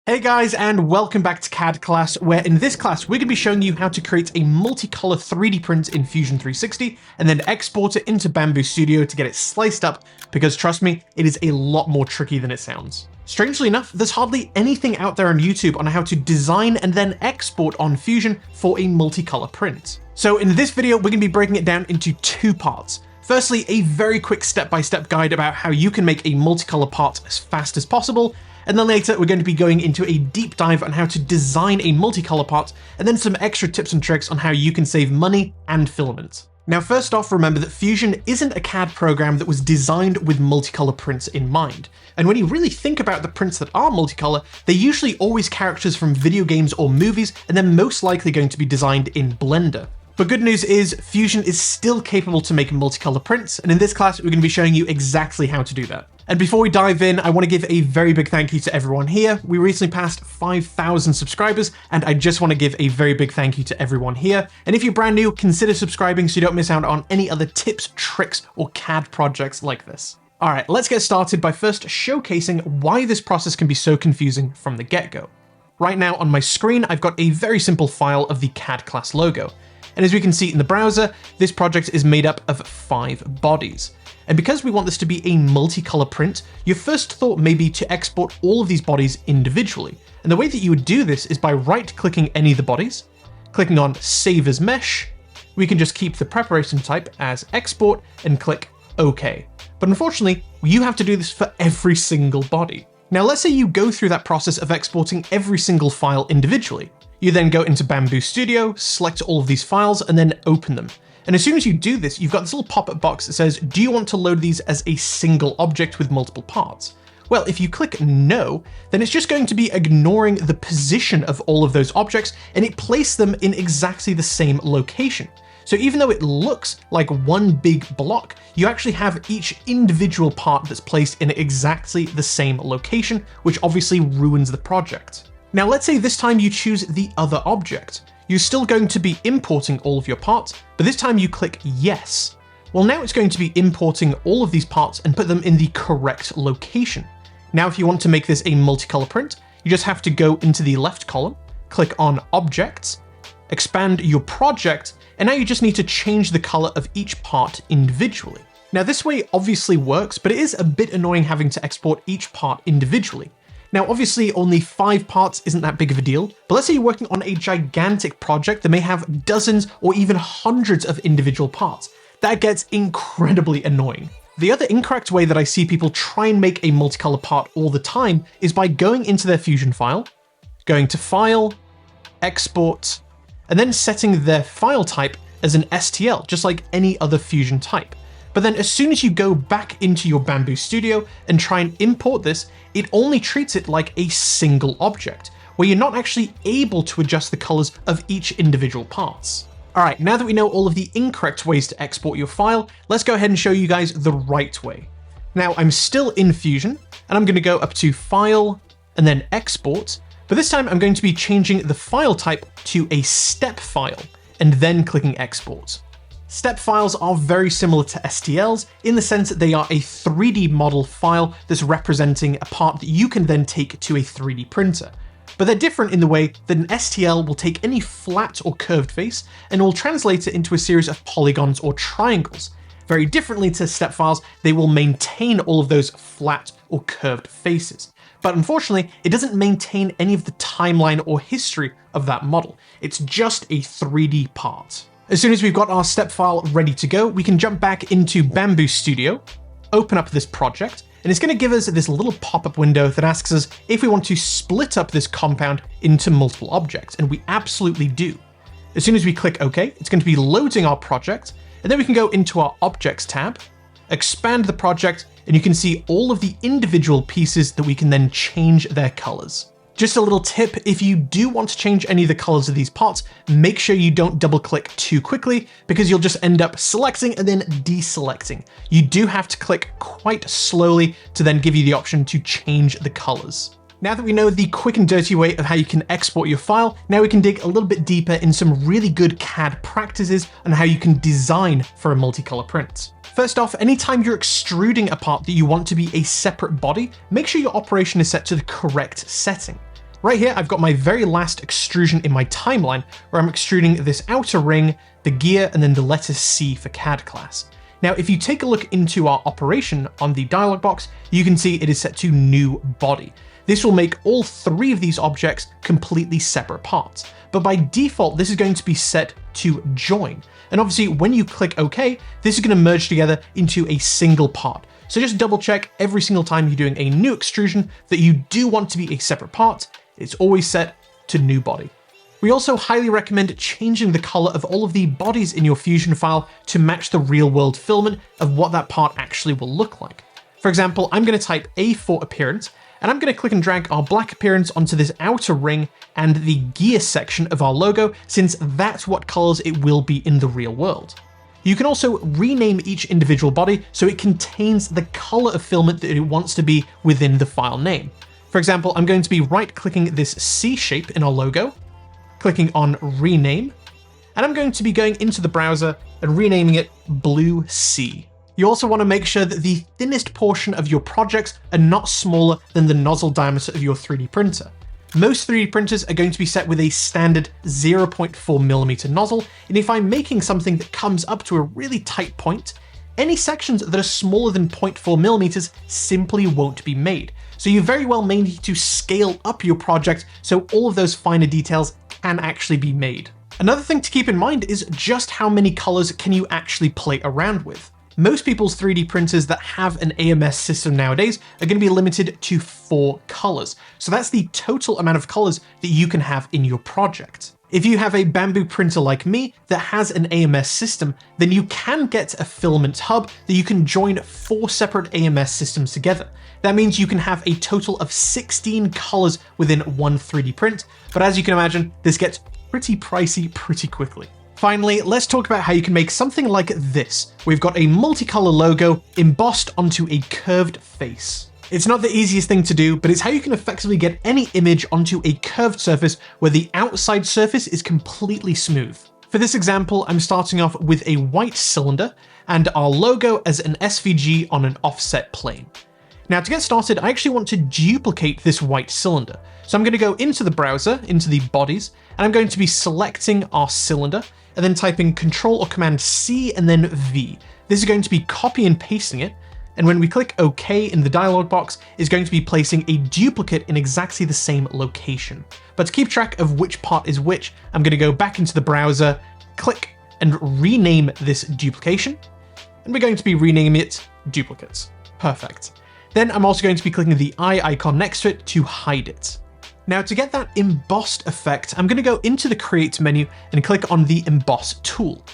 Hey guys, and welcome back to CADclass, where in this class we're going to be showing you how to create a multicolor 3D print in Fusion 360 and then export it into Bambu Studio to get it sliced up, because trust me, it is a lot more tricky than it sounds. Strangely enough, there's hardly anything out there on YouTube on how to design and then export on Fusion for a multicolor print. So in this video, we're going to be breaking it down into two parts. Firstly, a very quick step-by-step guide about how you can make a multicolor part as fast as possible, and then later we're going to be going into a deep dive on how to design a multicolor part, and then some extra tips and tricks on how you can save money and filament. Now first off, remember that Fusion isn't a CAD program that was designed with multicolor prints in mind. And when you really think about the prints that are multicolor, they're usually always characters from video games or movies, and they're most likely going to be designed in Blender. But good news is, Fusion is still capable to make multicolor prints, and in this class we're going to be showing you exactly how to do that. And before we dive in, I want to give a very big thank you to everyone here. We recently passed 5,000 subscribers, and I just want to give a very big thank you to everyone here. And if you're brand new, consider subscribing so you don't miss out on any other tips, tricks, or CAD projects like this. Alright, let's get started by first showcasing why this process can be so confusing from the get-go. Right now on my screen, I've got a very simple file of the CADclass logo. And as we can see in the browser, this project is made up of 5 bodies. And because we want this to be a multicolor print, your first thought may be to export all of these bodies individually. And the way that you would do this is by right-clicking any of the bodies, clicking on Save as Mesh. We can just keep the preparation type as Export and click OK. But unfortunately, you have to do this for every single body. Now let's say you go through that process of exporting every single file individually. You then go into Bambu Studio, select all of these files, and then open them. And as soon as you do this, you've got this little pop-up box that says, do you want to load these as a single object with multiple parts? Well, if you click no, then it's just going to be ignoring the position of all of those objects, and it placed them in exactly the same location. So even though it looks like one big block, you actually have each individual part that's placed in exactly the same location, which obviously ruins the project. Now let's say this time you choose the other object. You're still going to be importing all of your parts, but this time you click yes. Well, now it's going to be importing all of these parts and put them in the correct location. Now if you want to make this a multicolor print, you just have to go into the left column, click on Objects, expand your project, and now you just need to change the color of each part individually. Now this way obviously works, but it is a bit annoying having to export each part individually. Now obviously only 5 parts isn't that big of a deal, but let's say you're working on a gigantic project that may have dozens or even hundreds of individual parts. That gets incredibly annoying. The other incorrect way that I see people try and make a multicolor part all the time is by going into their Fusion file, going to File, Export, and then setting their file type as an STL, just like any other Fusion type. But then as soon as you go back into your Bambu Studio and try and import this, it only treats it like a single object, where you're not actually able to adjust the colors of each individual parts. Alright, now that we know all of the incorrect ways to export your file, let's go ahead and show you guys the right way. Now I'm still in Fusion, and I'm going to go up to File, and then Export, but this time I'm going to be changing the file type to a step file, and then clicking Export. Step files are very similar to STLs in the sense that they are a 3D model file that's representing a part that you can then take to a 3D printer. But they're different in the way that an STL will take any flat or curved face and will translate it into a series of polygons or triangles. Very differently to step files, they will maintain all of those flat or curved faces. But unfortunately, it doesn't maintain any of the timeline or history of that model. It's just a 3D part. As soon as we've got our step file ready to go, we can jump back into Bambu Studio, open up this project, and it's going to give us this little pop-up window that asks us if we want to split up this compound into multiple objects, and we absolutely do. As soon as we click OK, it's going to be loading our project, and then we can go into our Objects tab, expand the project, and you can see all of the individual pieces that we can then change their colors. Just a little tip, if you do want to change any of the colors of these parts, make sure you don't double click too quickly, because you'll just end up selecting and then deselecting. You do have to click quite slowly to then give you the option to change the colors. Now that we know the quick and dirty way of how you can export your file, now we can dig a little bit deeper in some really good CAD practices on how you can design for a multicolor print. First off, anytime you're extruding a part that you want to be a separate body, make sure your operation is set to the correct setting. Right here, I've got my very last extrusion in my timeline, where I'm extruding this outer ring, the gear, and then the letter C for CADclass. Now, if you take a look into our operation on the dialog box, you can see it is set to new body. This will make all three of these objects completely separate parts. But by default, this is going to be set to join. And obviously, when you click OK, this is going to merge together into a single part. So just double check every single time you're doing a new extrusion that you do want to be a separate part. It's always set to new body. We also highly recommend changing the color of all of the bodies in your Fusion file to match the real world filament of what that part actually will look like. For example, I'm going to type A for appearance, and I'm going to click and drag our black appearance onto this outer ring and the gear section of our logo, since that's what colors it will be in the real world. You can also rename each individual body so it contains the color of filament that it wants to be within the file name. For example, I'm going to be right-clicking this C shape in our logo, clicking on Rename, and I'm going to be going into the browser and renaming it Blue C. You also want to make sure that the thinnest portion of your projects are not smaller than the nozzle diameter of your 3D printer. Most 3D printers are going to be set with a standard 0.4mm nozzle, and if I'm making something that comes up to a really tight point, any sections that are smaller than 0.4mm simply won't be made. So you very well may need to scale up your project so all of those finer details can actually be made. Another thing to keep in mind is just how many colors can you actually play around with. Most people's 3D printers that have an AMS system nowadays are going to be limited to 4 colors. So that's the total amount of colors that you can have in your project. If you have a Bambu printer like me that has an AMS system, then you can get a filament hub that you can join 4 separate AMS systems together. That means you can have a total of 16 colors within one 3D print, but as you can imagine, this gets pretty pricey pretty quickly. Finally, let's talk about how you can make something like this. We've got a multicolor logo embossed onto a curved face. It's not the easiest thing to do, but it's how you can effectively get any image onto a curved surface where the outside surface is completely smooth. For this example, I'm starting off with a white cylinder and our logo as an SVG on an offset plane. Now to get started, I actually want to duplicate this white cylinder. So I'm going to go into the browser, into the bodies, and I'm going to be selecting our cylinder and then typing Control or Command C and then V. This is going to be copy and pasting it. And when we click OK in the dialog box, is going to be placing a duplicate in exactly the same location. But to keep track of which part is which, I'm going to go back into the browser, click and rename this duplication. And we're going to be renaming it duplicates. Perfect. Then I'm also going to be clicking the eye icon next to it to hide it. Now to get that embossed effect, I'm going to go into the Create menu and click on the Emboss tool.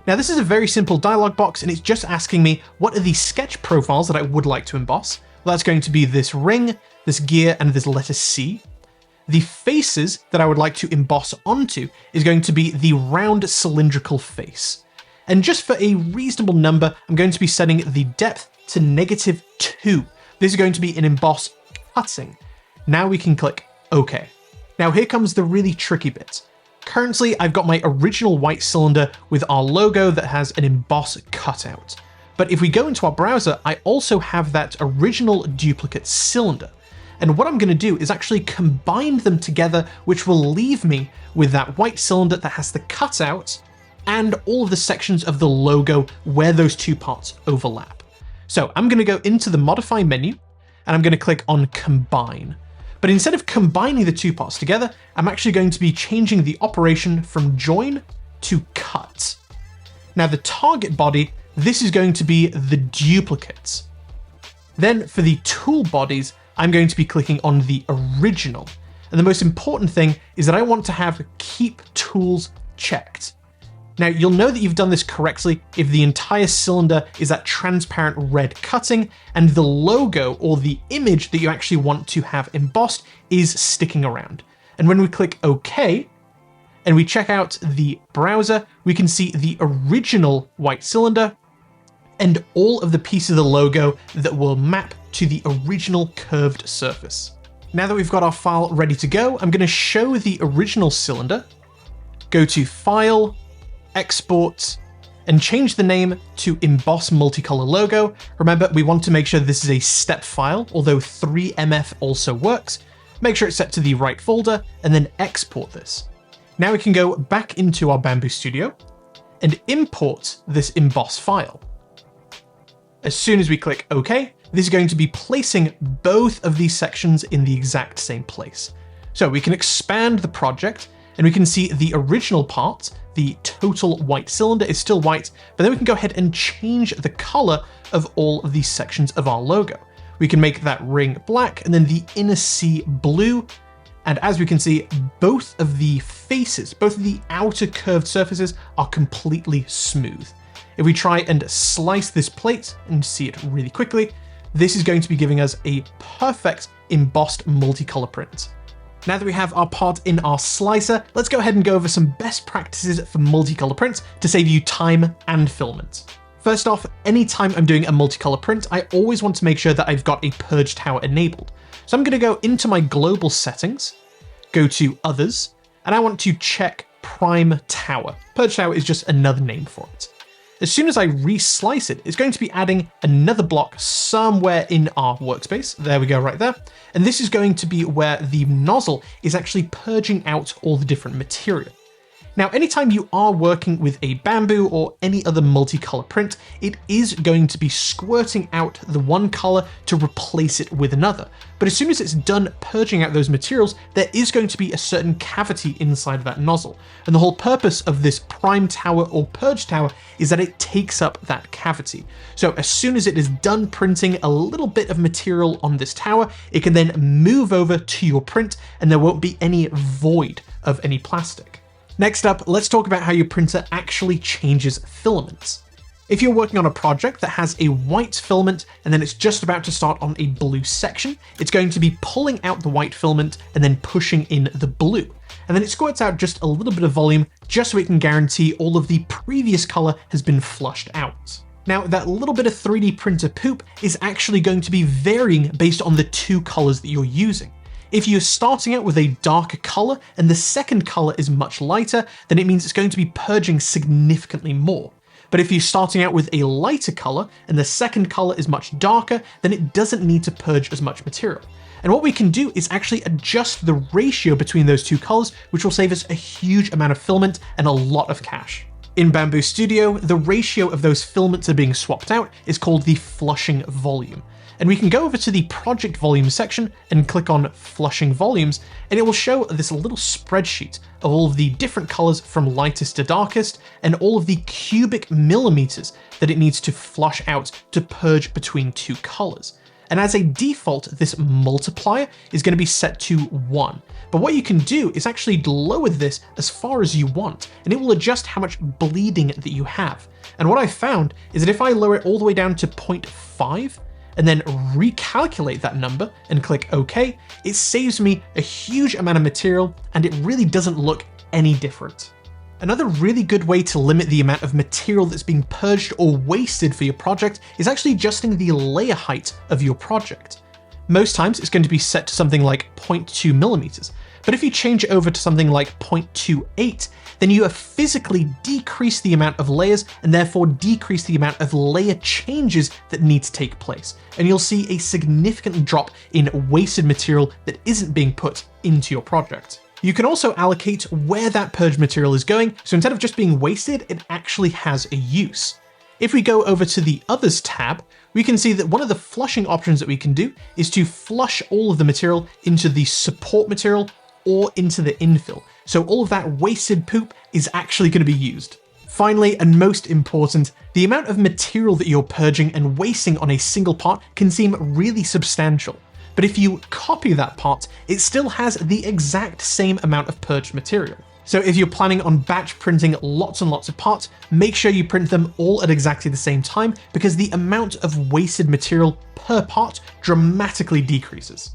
Now this is a very simple dialog box and it's just asking me what are the sketch profiles that I would like to emboss. Well, that's going to be this ring, this gear, and this letter C. The faces that I would like to emboss onto is going to be the round cylindrical face. And just for a reasonable number, I'm going to be setting the depth to -2. This is going to be an emboss cutting. Now we can click OK. Now here comes the really tricky bit. Currently, I've got my original white cylinder with our logo that has an emboss cutout. But if we go into our browser, I also have that original duplicate cylinder. And what I'm going to do is actually combine them together, which will leave me with that white cylinder that has the cutout and all of the sections of the logo where those two parts overlap. So I'm going to go into the Modify menu and I'm going to click on Combine. But instead of combining the two parts together, I'm actually going to be changing the operation from join to cut. Now the target body, this is going to be the duplicates. Then for the tool bodies, I'm going to be clicking on the original. And the most important thing is that I want to have keep tools checked. Now you'll know that you've done this correctly if the entire cylinder is that transparent red cutting and the logo or the image that you actually want to have embossed is sticking around. And when we click OK and we check out the browser, we can see the original white cylinder and all of the pieces of the logo that will map to the original curved surface. Now that we've got our file ready to go, I'm going to show the original cylinder, go to File, Export, and change the name to Emboss Multicolor Logo. Remember, we want to make sure this is a step file, although 3MF also works. make sure it's set to the right folder, and then export this. Now we can go back into our Bambu Studio and import this Emboss file. As soon as we click OK, this is going to be placing both of these sections in the exact same place. So we can expand the project and we can see the original part, the total white cylinder is still white, but then we can go ahead and change the color of all of these sections of our logo. We can make that ring black and then the inner C blue. And as we can see, both of the faces, both of the outer curved surfaces are completely smooth. If we try and slice this plate and see it really quickly, this is going to be giving us a perfect embossed multicolor print. Now that we have our part in our slicer, let's go ahead and go over some best practices for multicolor prints to save you time and filament. First off, anytime I'm doing a multicolor print, I always want to make sure that I've got a purge tower enabled. So I'm going to go into my global settings, go to others, and I want to check prime tower. Purge tower is just another name for it. As soon as I reslice it, it's going to be adding another block somewhere in our workspace. There we go, right there. And this is going to be where the nozzle is actually purging out all the different material. Now, anytime you are working with a Bambu or any other multicolor print, it is going to be squirting out the one color to replace it with another. But as soon as it's done purging out those materials, there is going to be a certain cavity inside of that nozzle. And the whole purpose of this prime tower or purge tower is that it takes up that cavity. So as soon as it is done printing a little bit of material on this tower, it can then move over to your print and there won't be any void of any plastic. Next up, let's talk about how your printer actually changes filaments. If you're working on a project that has a white filament and then it's just about to start on a blue section, it's going to be pulling out the white filament and then pushing in the blue. And then it squirts out just a little bit of volume just so it can guarantee all of the previous color has been flushed out. Now, that little bit of 3D printer poop is actually going to be varying based on the two colors that you're using. If you're starting out with a darker color and the second color is much lighter, then it means it's going to be purging significantly more. But if you're starting out with a lighter color and the second color is much darker, then it doesn't need to purge as much material. And what we can do is actually adjust the ratio between those two colors, which will save us a huge amount of filament and a lot of cash. In Bambu Studio, the ratio of those filaments that are being swapped out is called the flushing volume. And we can go over to the project volume section and click on flushing volumes, and it will show this little spreadsheet of all of the different colors from lightest to darkest and all of the cubic millimeters that it needs to flush out to purge between two colors. And as a default, this multiplier is going to be set to 1. But what you can do is actually lower this as far as you want, and it will adjust how much bleeding that you have. And what I found is that if I lower it all the way down to 0.5, and then recalculate that number and click OK, it saves me a huge amount of material and it really doesn't look any different. Another really good way to limit the amount of material that's being purged or wasted for your project is actually adjusting the layer height of your project. Most times it's going to be set to something like 0.2 millimeters, but if you change it over to something like 0.28, then you have physically decreased the amount of layers and therefore decrease the amount of layer changes that need to take place. And you'll see a significant drop in wasted material that isn't being put into your project. You can also allocate where that purge material is going, so instead of just being wasted, it actually has a use. If we go over to the Others tab, we can see that one of the flushing options that we can do is to flush all of the material into the support material or into the infill. So all of that wasted poop is actually going to be used. Finally, and most important, the amount of material that you're purging and wasting on a single part can seem really substantial. But if you copy that part, it still has the exact same amount of purged material. So if you're planning on batch printing lots and lots of parts, make sure you print them all at exactly the same time because the amount of wasted material per part dramatically decreases.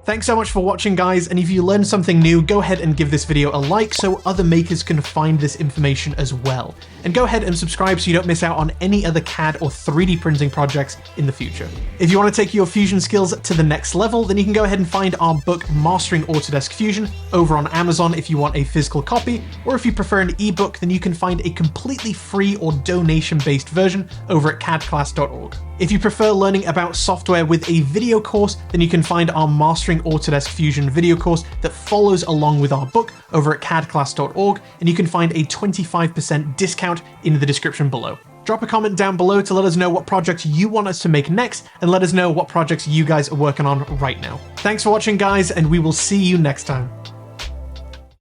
Thanks so much for watching, guys, and if you learned something new, go ahead and give this video a like so other makers can find this information as well. And go ahead and subscribe so you don't miss out on any other CAD or 3D printing projects in the future. If you want to take your Fusion skills to the next level, then you can go ahead and find our book Mastering Autodesk Fusion over on Amazon if you want a physical copy, or if you prefer an ebook, then you can find a completely free or donation-based version over at CADclass.org. If you prefer learning about software with a video course, then you can find our Mastering free Autodesk Fusion video course that follows along with our book over at CADclass.org, and you can find a 25% discount in the description below. Drop a comment down below to let us know what projects you want us to make next, and let us know what projects you guys are working on right now. Thanks for watching, guys, and we will see you next time.